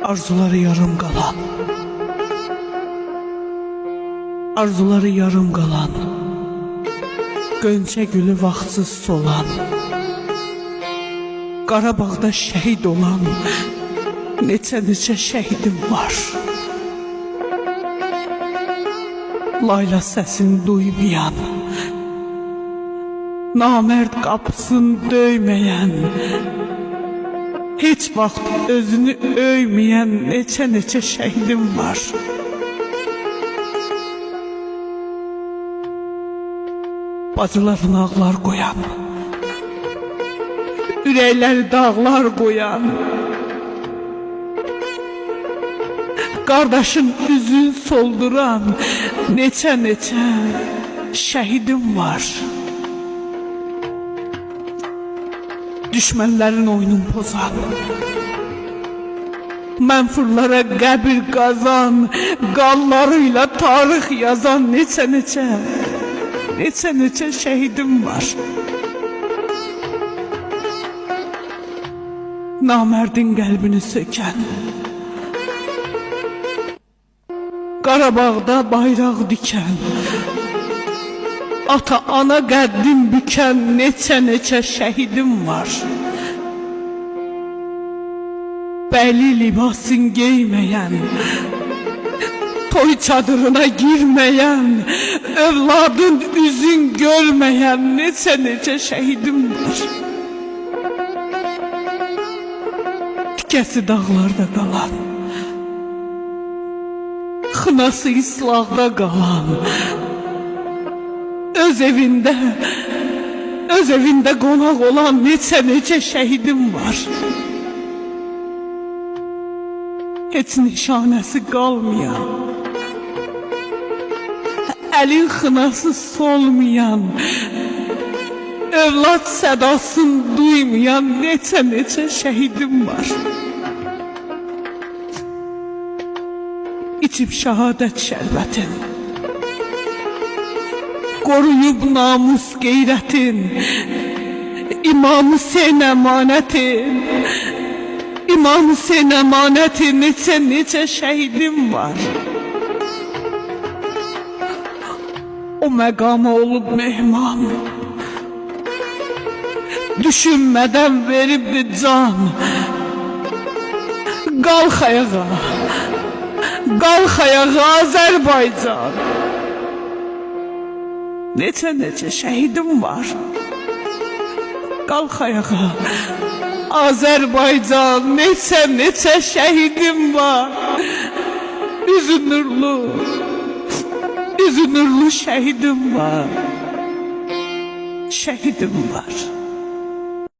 Arzuları yarım qalan, arzuları yarım qalan, Gönçə gülü vaxtsız solan, Qarabağda şəhid olan neçə şəhidim var. Layla səsini duymayan, namərd qapısını döyməyən, heç vaxt özünü öyməyən neçə şəhidim var. Bacılarına ağlar qoyan, ürəkləri dağlar qoyan, qardaşın üzün solduran neçə şəhidim var. Düşmənlərin oyunun pozan, mənfurlara qəbir qazan, qanlarıyla tarix yazan neçə şəhidim var. Namərdin qəlbini sökən, Qarabağda bayraq dikən, ata ana qəddim bükən neçə şəhidim var. Bəli libasın geyməyən, toy çadırına girməyən, övladın üzün görməyən neçə şəhidim var. Tikəsi dağlarda qalan, xınası islahda qalan, öz evində qonaq olan neçə şəhidim var. Heç nişanəsi qalmayan, əlin xınası solmayan, övlad sədasını duymayan neçə şəhidim var. İçib şəhadət şərbətin, qoruyub namus qeyrətin, İmam Hüseyn əmanətin, İmam Hüseyn əmanətin neçə şəhidim var. O məqama olub mehman, düşünmədən veribdi can. Qalx ayağa, qalx ayağa Azərbaycan. Neçə şəhidim var. Qalx ayağa Azərbaycan, neçə şəhidim var. Üzü nurlu şəhidim var. Şəhidim var.